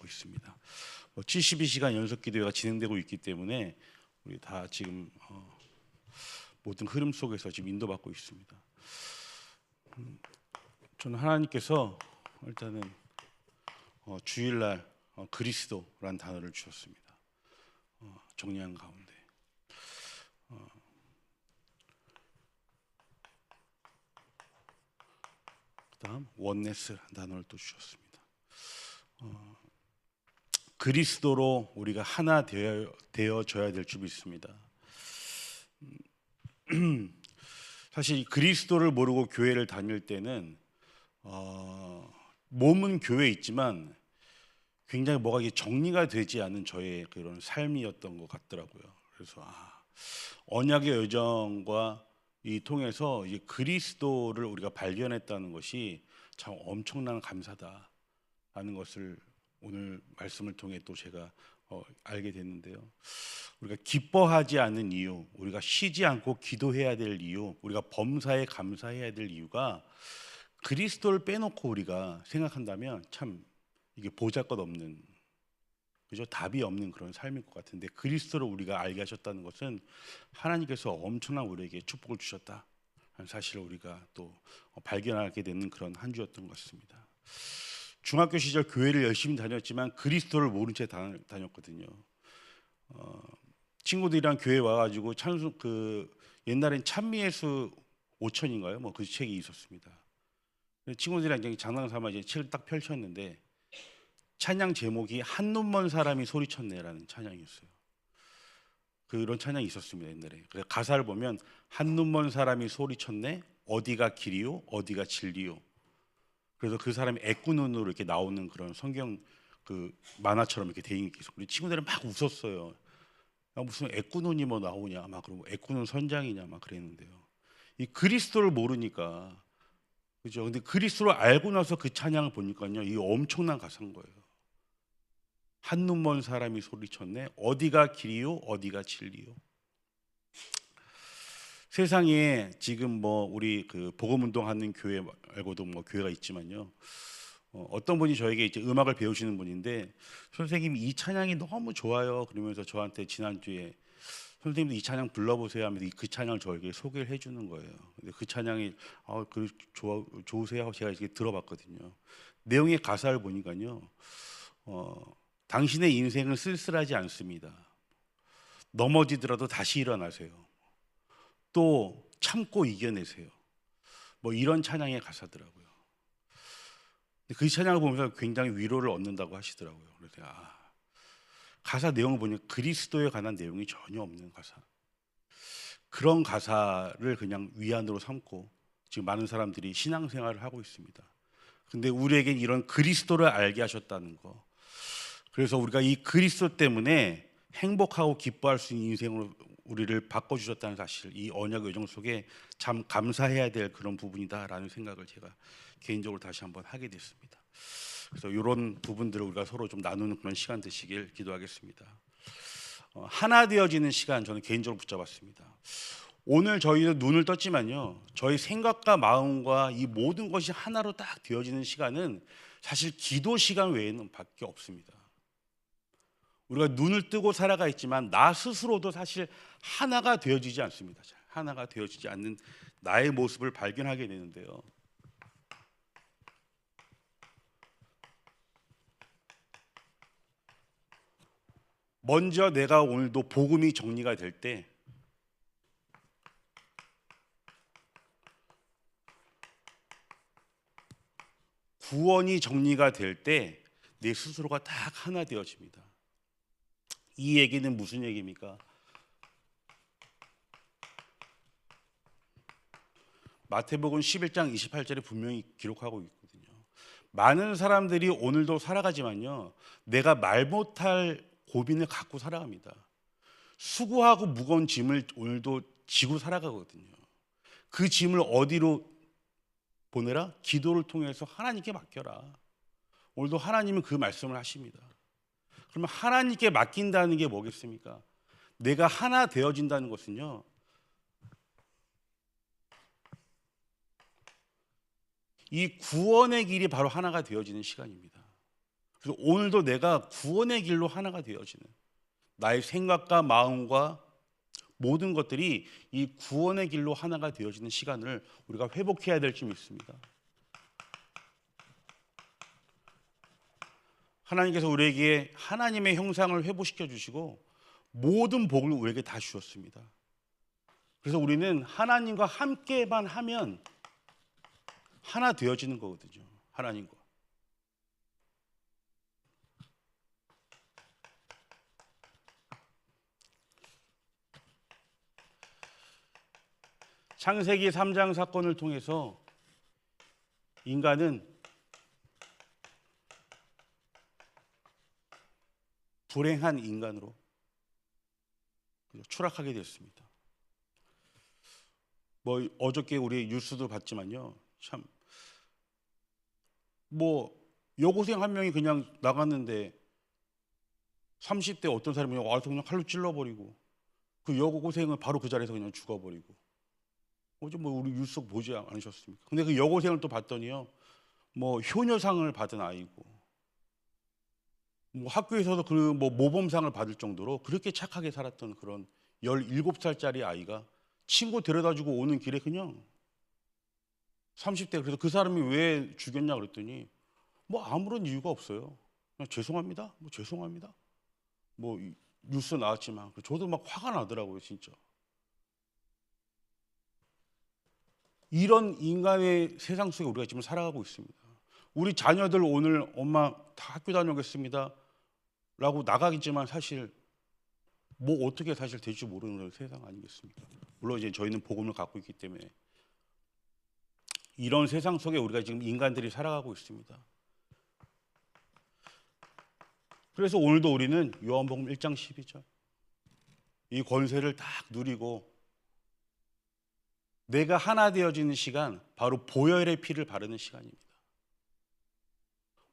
있습니다. 72시간 연속 기도회가 진행되고 있기 때문에 우리 다 지금 모든 흐름 속에서 지금 인도받고 있습니다. 저는 하나님께서 일단은 주일날 그리스도라는 단어를 주셨습니다. 정리한 가운데 그다음 원네스라는 단어를 또 주셨습니다. 그리스도로 우리가 하나 되어져야 될 줄 믿습니다. 사실 그리스도를 모르고 교회를 다닐 때는 몸은 교회에 있지만 굉장히 뭐가 정리가 되지 않은 저의 그런 삶이었던 것 같더라고요. 그래서 언약의 여정과 이 통해서 이제 그리스도를 우리가 발견했다는 것이 참 엄청난 감사다라는 것을 오늘 말씀을 통해 또 제가 알게 됐는데요. 우리가 기뻐하지 않는 이유, 우리가 쉬지 않고 기도해야 될 이유, 우리가 범사에 감사해야 될 이유가 그리스도를 빼놓고 우리가 생각한다면 참 이게 보잘것없는, 그죠? 답이 없는 그런 삶일 것 같은데, 그리스도를 우리가 알게 하셨다는 것은 하나님께서 엄청난 우리에게 축복을 주셨다 하는 사실을 우리가 또 발견하게 되는 그런 한 주였던 것 같습니다. 중학교 시절 교회를 열심히 다녔지만 그리스도를 모른 채 다녔거든요. 친구들이랑 교회 와가지고 찬송 옛날엔 찬미예수 5천인가요? 뭐 그 책이 있었습니다. 친구들이랑 이제 장난삼아 이제 책을 딱 펼쳤는데 찬양 제목이 한눈 먼 사람이 소리쳤네라는 찬양이었어요. 그런 찬양이 있었습니다, 옛날에. 그래서 가사를 보면 한눈 먼 사람이 소리쳤네, 어디가 길이요, 어디가 진리요. 그래서 그 사람이 애꾸눈으로 이렇게 나오는 그런 성경 그 만화처럼 이렇게 돼 있는 게 있었고, 우리 친구들은 막 웃었어요. 야, 무슨 애꾸눈이 뭐 나오냐, 막 그러고 애꾸눈 선장이냐, 막 그랬는데요. 이 그리스도를 모르니까, 그죠? 근데 그리스도를 알고 나서 그 찬양을 보니까요, 이 엄청난 가사인 거예요. 한눈 먼 사람이 소리쳤네, 어디가 길이요, 어디가 진리요. 세상에 지금 뭐 우리 그 복음 운동하는 교회 말고도 뭐 교회가 있지만요. 어떤 분이 저에게 이제 음악을 배우시는 분인데, 선생님 이 찬양이 너무 좋아요. 그러면서 저한테 지난주에 선생님도 이 찬양 불러보세요 하면서 그 찬양을 저에게 소개를 해주는 거예요. 근데 그 찬양이 좋으세요 하고 제가 이렇게 들어봤거든요. 내용의 가사를 보니까요, 당신의 인생은 쓸쓸하지 않습니다. 넘어지더라도 다시 일어나세요. 또 참고 이겨내세요. 뭐 이런 찬양의 가사더라고요. 그 찬양을 보면서 굉장히 위로를 얻는다고 하시더라고요. 그래서 가사 내용을 보니 그리스도에 관한 내용이 전혀 없는 가사. 그런 가사를 그냥 위안으로 삼고 지금 많은 사람들이 신앙생활을 하고 있습니다. 근데 우리에겐 이런 그리스도를 알게 하셨다는 거. 그래서 우리가 이 그리스도 때문에 행복하고 기뻐할 수 있는 인생으로 우리를 바꿔주셨다는 사실, 이 언약 여정 속에 참 감사해야 될 그런 부분이다라는 생각을 제가 개인적으로 다시 한번 하게 됐습니다. 그래서 이런 부분들을 우리가 서로 좀 나누는 그런 시간 되시길 기도하겠습니다. 하나 되어지는 시간, 저는 개인적으로 붙잡았습니다. 오늘 저희는 눈을 떴지만요, 저희 생각과 마음과 이 모든 것이 하나로 딱 되어지는 시간은 사실 기도 시간 외에는 밖에 없습니다. 우리가 눈을 뜨고 살아가 있지만 나 스스로도 사실 하나가 되어지지 않습니다. 하나가 되어지지 않는 나의 모습을 발견하게 되는데요. 먼저 내가 오늘도 복음이 정리가 될 때, 구원이 정리가 될 때 내 스스로가 딱 하나 되어집니다. 이 얘기는 무슨 얘기입니까? 마태복음 11장 28절에 분명히 기록하고 있거든요. 많은 사람들이 오늘도 살아가지만요, 내가 말 못할 고민을 갖고 살아갑니다. 수고하고 무거운 짐을 오늘도 지고 살아가거든요. 그 짐을 어디로 보내라? 기도를 통해서 하나님께 맡겨라. 오늘도 하나님은 그 말씀을 하십니다. 그러면 하나님께 맡긴다는 게 뭐겠습니까? 내가 하나 되어진다는 것은요, 이 구원의 길이 바로 하나가 되어지는 시간입니다. 그래서 오늘도 내가 구원의 길로 하나가 되어지는, 나의 생각과 마음과 모든 것들이 이 구원의 길로 하나가 되어지는 시간을 우리가 회복해야 될 줄 믿습니다. 하나님께서 우리에게 하나님의 형상을 회복시켜 주시고 모든 복을 우리에게 다 주셨습니다. 그래서 우리는 하나님과 함께만 하면 하나 되어지는 거거든요. 하나님과. 창세기 3장 사건을 통해서 인간은 불행한 인간으로 추락하게 됐습니다. 뭐 어저께 우리 뉴스도 봤지만요, 참 뭐 여고생 한 명이 그냥 나갔는데 30대 어떤 사람이 그냥 와서 그냥 칼로 찔러버리고 그 여고생은 바로 그 자리에서 그냥 죽어버리고. 어제 뭐 우리 뉴스 보지 않으셨습니까? 근데 그 여고생을 또 봤더니요, 뭐 효녀상을 받은 아이고, 뭐 학교에서도 그 뭐 모범상을 받을 정도로 그렇게 착하게 살았던 그런 17살짜리 아이가 친구 데려다주고 오는 길에 그냥 30대. 그래서 그 사람이 왜 죽였냐 그랬더니 뭐 아무런 이유가 없어요. 그냥 죄송합니다. 뭐 죄송합니다. 뭐 뉴스 나왔지만 저도 막 화가 나더라고요, 진짜. 이런 인간의 세상 속에 우리가 지금 살아가고 있습니다. 우리 자녀들 오늘 엄마 다 학교 다녀오겠습니다 라고 나가겠지만 사실 뭐 어떻게 사실 될지 모르는 세상 아니겠습니까? 물론 이제 저희는 복음을 갖고 있기 때문에. 이런 세상 속에 우리가 지금 인간들이 살아가고 있습니다. 그래서 오늘도 우리는 요한복음 1장 12절 이 권세를 딱 누리고 내가 하나 되어지는 시간, 바로 보혈의 피를 바르는 시간입니다.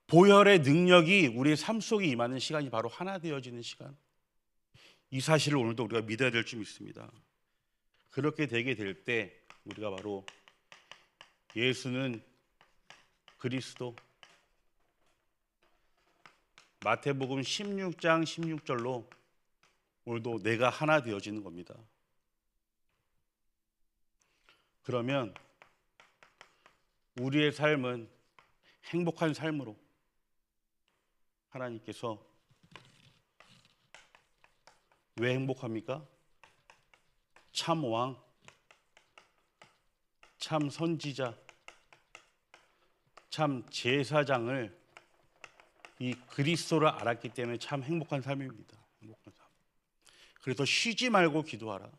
보혈의 능력이 우리의 삶 속에 임하는 시간이 바로 하나 되어지는 시간. 이 사실을 오늘도 우리가 믿어야 될 줄 믿습니다. 그렇게 되게 될 때 우리가 바로 예수는 그리스도, 마태복음 16장 16절로 오늘도 내가 하나 되어지는 겁니다. 그러면 우리의 삶은 행복한 삶으로 하나님께서, 왜 행복합니까? 참 왕, 참 선지자, 참 제사장을 이 그리스도를 알았기 때문에 참 행복한 삶입니다. 행복한 삶. 그래서 쉬지 말고 기도하라.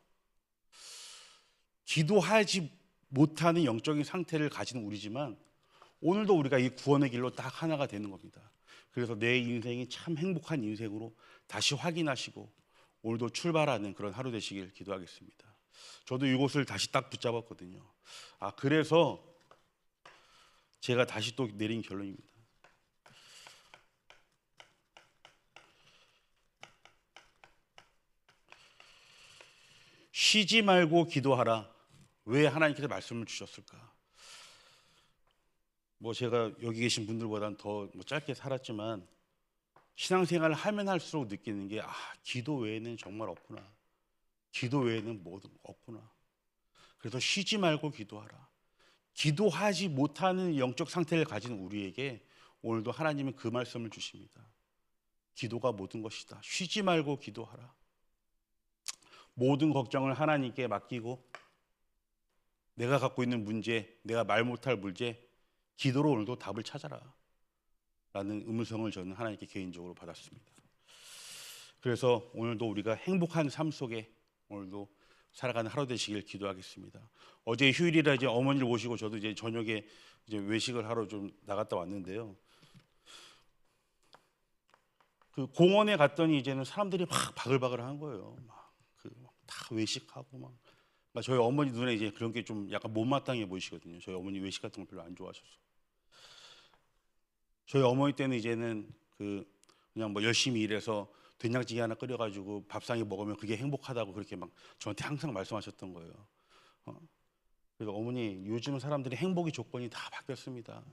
기도하지 못하는 영적인 상태를 가진 우리지만 오늘도 우리가 이 구원의 길로 딱 하나가 되는 겁니다. 그래서 내 인생이 참 행복한 인생으로 다시 확인하시고 오늘도 출발하는 그런 하루 되시길 기도하겠습니다. 저도 이곳을 다시 딱 붙잡았거든요. 그래서 제가 다시 또 내린 결론입니다. 쉬지 말고 기도하라. 왜 하나님께서 말씀을 주셨을까? 뭐 제가 여기 계신 분들보다는 더 짧게 살았지만 신앙생활을 하면 할수록 느끼는 게 기도 외에는 정말 없구나. 기도 외에는 뭐든 없구나. 그래서 쉬지 말고 기도하라. 기도하지 못하는 영적 상태를 가진 우리에게 오늘도 하나님은 그 말씀을 주십니다. 기도가 모든 것이다. 쉬지 말고 기도하라. 모든 걱정을 하나님께 맡기고 내가 갖고 있는 문제, 내가 말 못할 문제, 기도로 오늘도 답을 찾아라 라는 음성을 저는 하나님께 개인적으로 받았습니다. 그래서 오늘도 우리가 행복한 삶 속에 오늘도 살아가는 하루 되시길 기도하겠습니다. 어제 휴일이라 이제 어머니를 모시고 저도 이제 저녁에 이제 외식을 하러 좀 나갔다 왔는데요. 그 공원에 갔더니 이제는 사람들이 막 바글바글 하는 거예요. 막 다 외식하고 막. 그러니까 저희 어머니 눈에 이제 그런 게 좀 약간 못마땅해 보이시거든요. 저희 어머니 외식 같은 거 별로 안 좋아하셔서. 저희 어머니 때는 이제는 그냥 뭐 열심히 일해서 된장찌개 하나 끓여가지고 밥상에 먹으면 그게 행복하다고 그렇게 막 저한테 항상 말씀하셨던 거예요. 그래서 어머니, 요즘 사람들이 행복의 조건이 다 바뀌었습니다.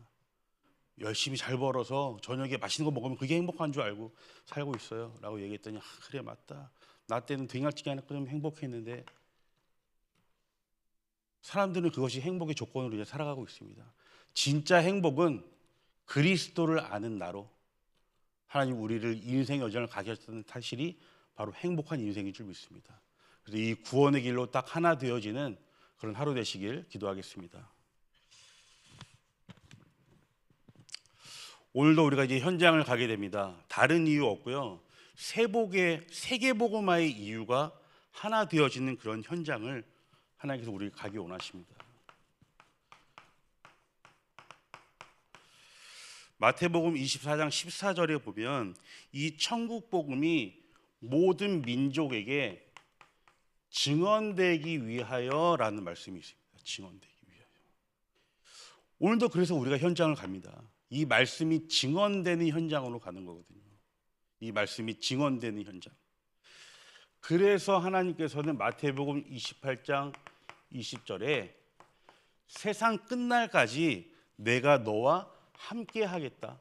열심히 잘 벌어서 저녁에 맛있는 거 먹으면 그게 행복한 줄 알고 살고 있어요 라고 얘기했더니 그래 맞다. 나 때는 된장찌개 하나 끓으면 행복했는데 사람들은 그것이 행복의 조건으로 이제 살아가고 있습니다. 진짜 행복은 그리스도를 아는 나로 하나님 우리를 인생의 여정을 가게 하셨다는 사실이 바로 행복한 인생인 줄 믿습니다. 그래서 이 구원의 길로 딱 하나 되어지는 그런 하루 되시길 기도하겠습니다. 오늘도 우리가 이제 현장을 가게 됩니다. 다른 이유 없고요. 세계복음화의 이유가 하나 되어지는 그런 현장을 하나님께서 우리를 가기 원하십니다. 마태복음 24장 14절에 보면 이 천국 복음이 모든 민족에게 증언되기 위하여라는 말씀이 있습니다. 증언되기 위하여. 오늘도 그래서 우리가 현장을 갑니다. 이 말씀이 증언되는 현장으로 가는 거거든요. 이 말씀이 증언되는 현장. 그래서 하나님께서는 마태복음 28장 20절에 세상 끝날까지 내가 너와 함께 하겠다.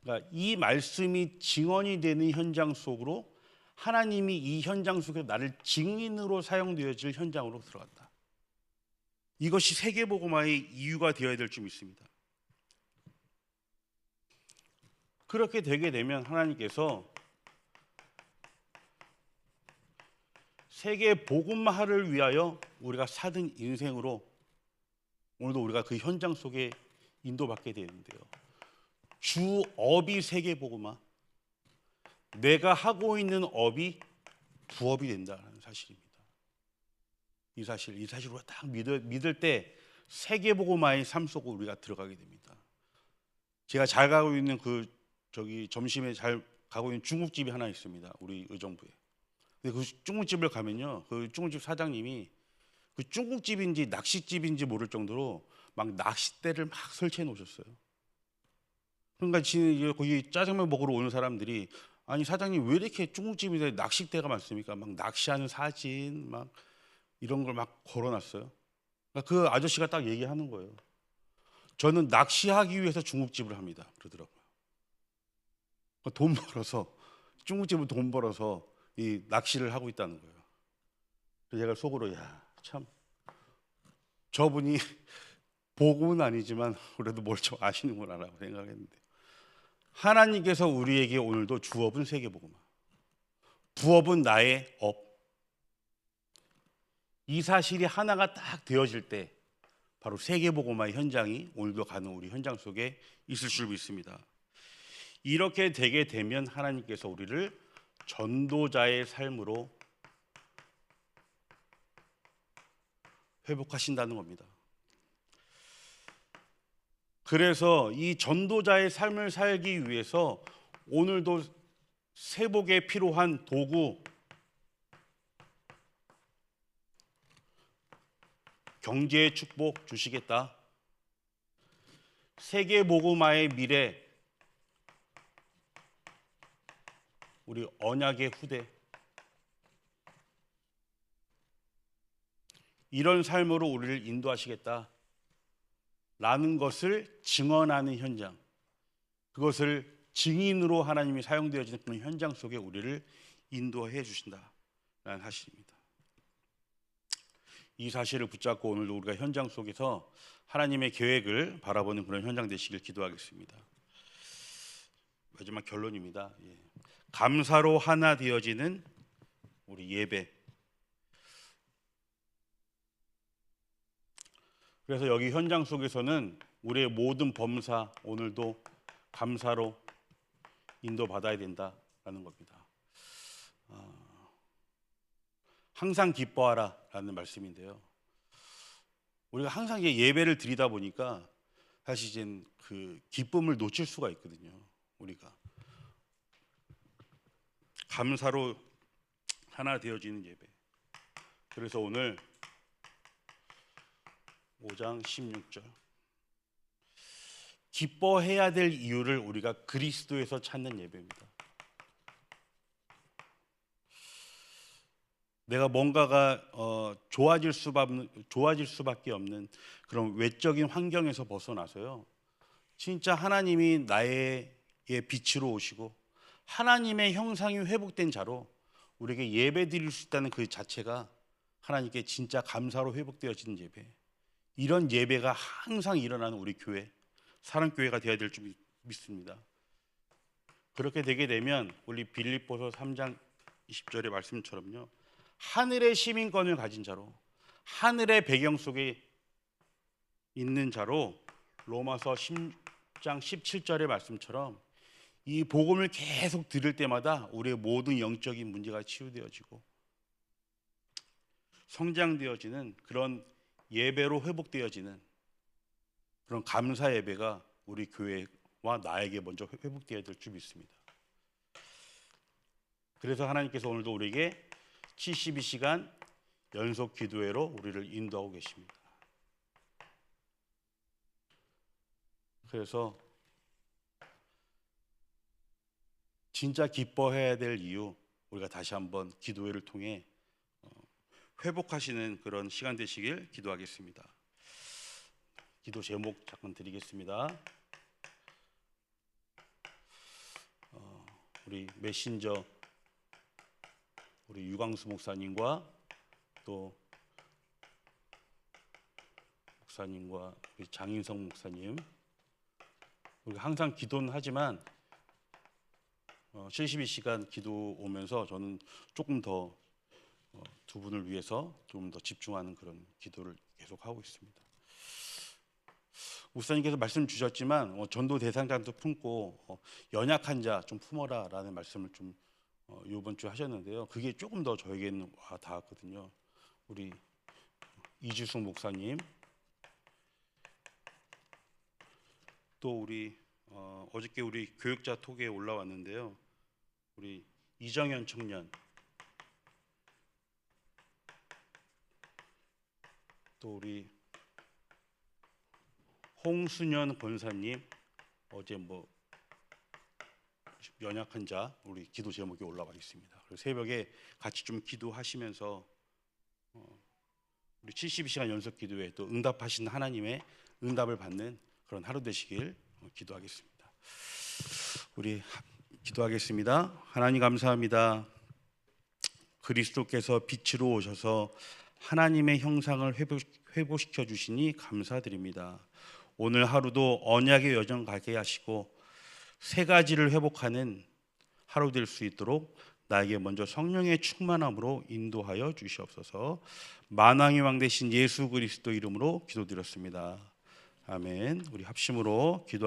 그러니까 이 말씀이 증언이 되는 현장 속으로 하나님이 이 현장 속에 나를 증인으로 사용되어질 현장으로 들어간다. 이것이 세계복음화의 이유가 되어야 될 줄 믿습니다. 그렇게 되게 되면 하나님께서 세계 복음화를 위하여 우리가 사는 인생으로 오늘도 우리가 그 현장 속에 인도받게 되는데요. 주 업이 세계 복음화, 내가 하고 있는 업이 부업이 된다는 사실입니다. 이 사실을 우리가 딱 믿을 때 세계 복음화의 삶 속으로 우리가 들어가게 됩니다. 제가 잘 가고 있는 점심에 잘 가고 있는 중국집이 하나 있습니다. 우리 의정부에. 근데 그 중국집을 가면요, 그 중국집 사장님이 그 중국집인지 낚시집인지 모를 정도로 막 낚싯대를 막 설치해 놓으셨어요. 그러니까 거기 짜장면 먹으러 오는 사람들이 아니 사장님 왜 이렇게 중국집인데 낚싯대가 많습니까? 막 낚시하는 사진 막 이런 걸 막 걸어놨어요. 그러니까 그 아저씨가 딱 얘기하는 거예요. 저는 낚시하기 위해서 중국집을 합니다. 그러더라고요. 돈 벌어서 중국집을 돈 벌어서 이 낚시를 하고 있다는 거예요. 그래서 제가 속으로 참 저분이 복음은 아니지만 그래도 뭘 좀 아시는구나라고 생각했는데 하나님께서 우리에게 오늘도 주업은 세계복음화, 부업은 나의 업, 이 사실이 하나가 딱 되어질 때 바로 세계복음화의 현장이 오늘도 가는 우리 현장 속에 있을 줄 믿습니다. 이렇게 되게 되면 하나님께서 우리를 전도자의 삶으로 회복하신다는 겁니다. 그래서 이 전도자의 삶을 살기 위해서 오늘도 세복에 필요한 도구, 경제의 축복 주시겠다. 세계 복음화의 미래, 우리 언약의 후대, 이런 삶으로 우리를 인도하시겠다 라는 것을 증언하는 현장, 그것을 증인으로 하나님이 사용되어지는 그런 현장 속에 우리를 인도해 주신다라는 사실입니다. 이 사실을 붙잡고 오늘도 우리가 현장 속에서 하나님의 계획을 바라보는 그런 현장 되시길 기도하겠습니다. 마지막 결론입니다. 감사로 하나 되어지는 우리 예배. 그래서 여기 현장 속에서는 우리의 모든 범사 오늘도 감사로 인도받아야 된다라는 겁니다. 항상 기뻐하라라는 말씀인데요. 우리가 항상 예배를 드리다 보니까 사실 이제 그 기쁨을 놓칠 수가 있거든요. 우리가 감사로 하나 되어지는 예배. 그래서 오늘 5장 16절 기뻐해야 될 이유를 우리가 그리스도에서 찾는 예배입니다. 내가 뭔가가 좋아질 수밖에 없는 그런 외적인 환경에서 벗어나서요, 진짜 하나님이 나의 빛으로 오시고 하나님의 형상이 회복된 자로 우리에게 예배 드릴 수 있다는 그 자체가 하나님께 진짜 감사로 회복되어지는 예배, 이런 예배가 항상 일어나는 우리 교회, 사랑교회가 되어야 될 줄 믿습니다. 그렇게 되게 되면 우리 빌립보서 3장 20절의 말씀처럼요, 하늘의 시민권을 가진 자로, 하늘의 배경 속에 있는 자로, 로마서 10장 17절의 말씀처럼 이 복음을 계속 들을 때마다 우리의 모든 영적인 문제가 치유되어지고 성장되어지는 그런 예배로 회복되어지는 그런 감사 예배가 우리 교회와 나에게 먼저 회복되어야 될 줄 믿습니다. 그래서 하나님께서 오늘도 우리에게 72시간 연속 기도회로 우리를 인도하고 계십니다. 그래서 진짜 기뻐해야 될 이유, 우리가 다시 한번 기도회를 통해 회복하시는 그런 시간 되시길 기도하겠습니다. 기도 제목 잠깐 드리겠습니다. 우리 메신저 우리 유광수 목사님과 또 목사님과 우리 장인성 목사님, 우리가 항상 기도는 하지만 72시간 기도 오면서 저는 조금 더 두 분을 위해서 좀 더 집중하는 그런 기도를 계속 하고 있습니다. 목사님께서 말씀 주셨지만 전도 대상자도 품고 연약한 자 좀 품어라라는 말씀을 좀 이번 주에 하셨는데요. 그게 조금 더 저에게는 와 닿았거든요. 우리 이주숙 목사님, 또 우리 어저께 우리 교육자 톡에 올라왔는데요. 우리 이정현 청년, 또 우리 홍순현 권사님, 어제 연약한 자 우리 기도 제목이 올라와 있습니다. 그래서 새벽에 같이 좀 기도하시면서 우리 72시간 연속 기도에 또 응답하신 하나님의 응답을 받는 그런 하루 되시길 기도하겠습니다. 우리 기도하겠습니다. 하나님 감사합니다. 그리스도께서 빛으로 오셔서 하나님의 형상을 회복시켜 주시니 감사드립니다. 오늘 하루도 언약의 여정 가게 하시고 세 가지를 회복하는 하루 될 수 있도록 나에게 먼저 성령의 충만함으로 인도하여 주시옵소서. 만왕의 왕 되신 예수 그리스도 이름으로 기도드렸습니다. 아멘. 우리 합심으로 기도